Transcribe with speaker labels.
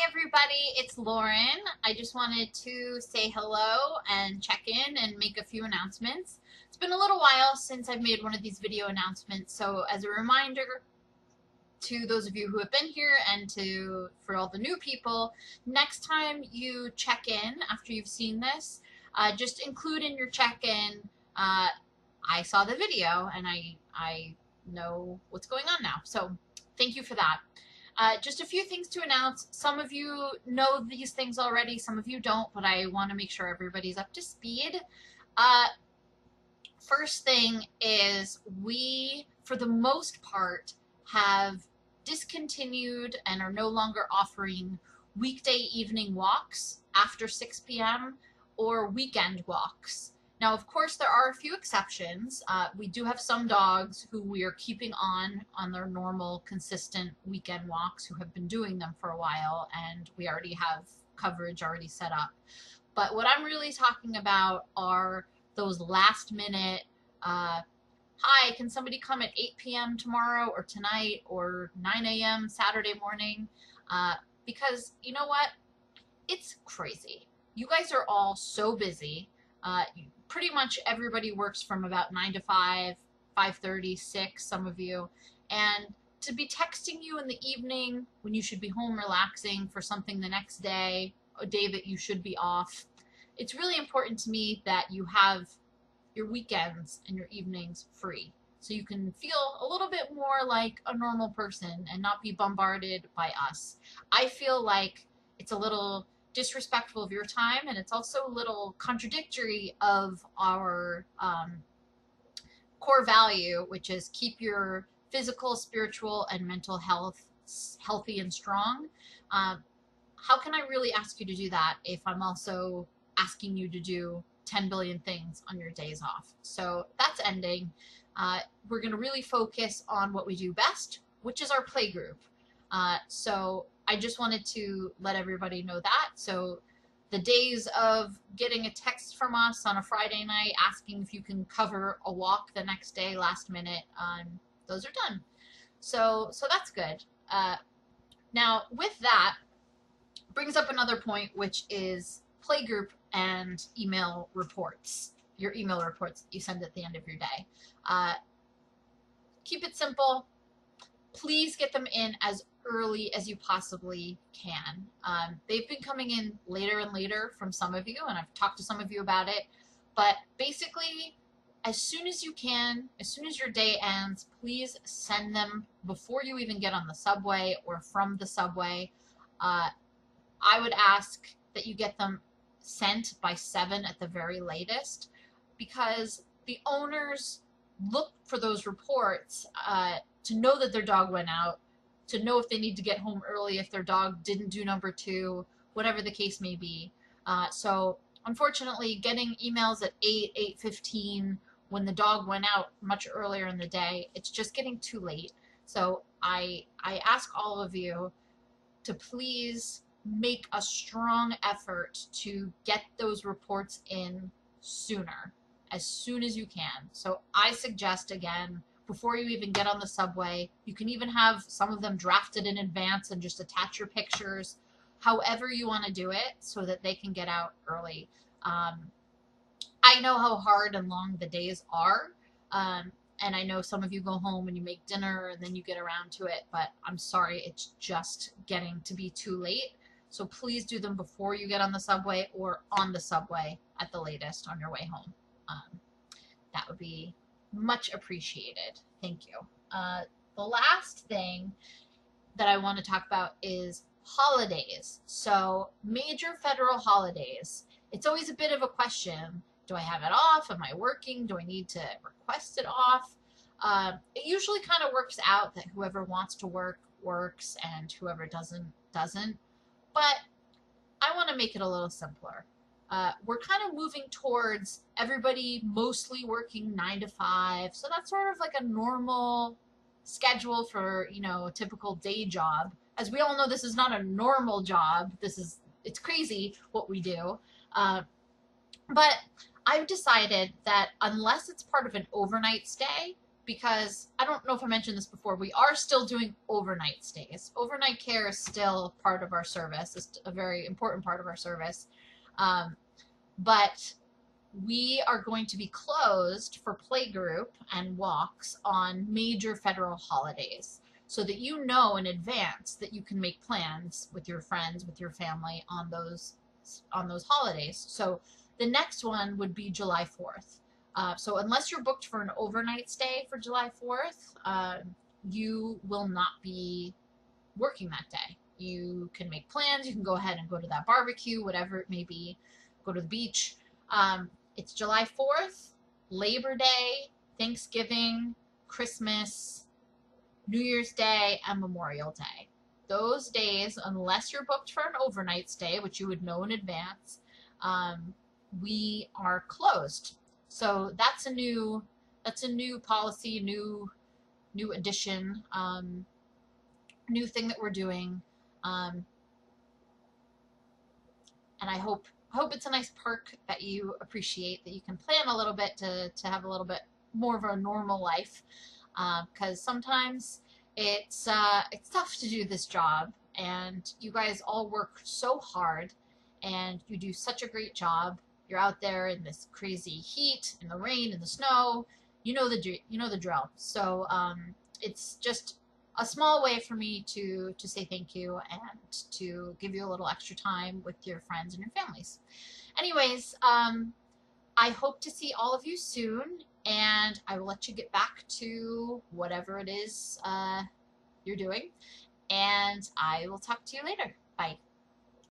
Speaker 1: Everybody, it's Lauren. I just wanted to say hello and check in and make a few announcements. It's been a little while since I've made one of these video announcements, so as a reminder to those of you who have been here and for all the new people, next time you check in after you've seen this, just include in your check-in, I saw the video and I know what's going on now. So thank you for that. Just a few things to announce. Some of you know these things already, some of you don't, but I want to make sure everybody's up to speed. First thing is we, for the most part, have discontinued and are no longer offering weekday evening walks after 6 p.m. or weekend walks. Now, of course, there are a few exceptions. We do have some dogs who we are keeping on their normal, consistent weekend walks who have been doing them for a while, and we already have coverage already set up. But what I'm really talking about are those last minute, hi, can somebody come at 8 p.m. tomorrow or tonight or 9 a.m. Saturday morning? Because you know what? It's crazy. You guys are all so busy. Pretty much everybody works from about 9 to 5, 5:30, 6, some of you. And to be texting you in the evening when you should be home relaxing for something the next day, a day that you should be off, it's really important to me that you have your weekends and your evenings free, so you can feel a little bit more like a normal person and not be bombarded by us. I feel like it's a little disrespectful of your time, and it's also a little contradictory of our core value, which is keep your physical, spiritual, and mental health healthy and strong. How can I really ask you to do that if I'm also asking you to do 10 billion things on your days off? So that's ending. We're going to really focus on what we do best, which is our play group. So I just wanted to let everybody know that. So the days of getting a text from us on a Friday night asking if you can cover a walk the next day last minute, those are done. So that's good. Now with that brings up another point, which is playgroup and email reports, your email reports that you send at the end of your day. Keep it simple. Please get them in as early as you possibly can. They've been coming in later and later from some of you, and I've talked to some of you about it, but basically as soon as you can, as soon as your day ends, please send them before you even get on the subway or from the subway. I would ask that you get them sent by 7 at the very latest, because the owners look for those reports to know that their dog went out, to know if they need to get home early if their dog didn't do number 2, whatever the case may be. So unfortunately, getting emails at 8, 8:15 when the dog went out much earlier in the day, it's just getting too late. So I ask all of you to please make a strong effort to get those reports in sooner, as soon as you can. So I suggest, again, before you even get on the subway, you can even have some of them drafted in advance and just attach your pictures, however you want to do it, so that they can get out early. I know how hard and long the days are, and I know some of you go home and you make dinner and then you get around to it, but I'm sorry, it's just getting to be too late. So please do them before you get on the subway or on the subway at the latest on your way home. That would be much appreciated. Thank you. The last thing that I want to talk about is holidays. So major federal holidays. It's always a bit of a question. Do I have it off? Am I working? Do I need to request it off? It usually kind of works out that whoever wants to work works and whoever doesn't doesn't. But I want to make it a little simpler. We're kind of moving towards everybody mostly working 9 to 5. So that's sort of like a normal schedule for, you know, a typical day job. As we all know, this is not a normal job. It's crazy what we do. But I've decided that unless it's part of an overnight stay, because I don't know if I mentioned this before, we are still doing overnight stays. Overnight care is still part of our service. It's a very important part of our service. But we are going to be closed for playgroup and walks on major federal holidays, so that you know in advance that you can make plans with your friends, with your family on those holidays. So the next one would be July 4th. So unless you're booked for an overnight stay for July 4th, you will not be working that day. You can make plans. You can go ahead and go to that barbecue, whatever it may be, go to the beach. It's July 4th, Labor Day, Thanksgiving, Christmas, New Year's Day, and Memorial Day. Those days, unless you're booked for an overnight stay, which you would know in advance, we are closed. So that's a new policy, new addition, new thing that we're doing, and I hope it's a nice perk that you appreciate, that you can plan a little bit to have a little bit more of a normal life, because sometimes it's tough to do this job, and you guys all work so hard, and you do such a great job. You're out there in this crazy heat, in the rain, in the snow. You know the drill. So it's just a small way for me to say thank you and to give you a little extra time with your friends and your families. Anyways, I hope to see all of you soon, and I will let you get back to whatever it is you're doing, and I will talk to you later. Bye.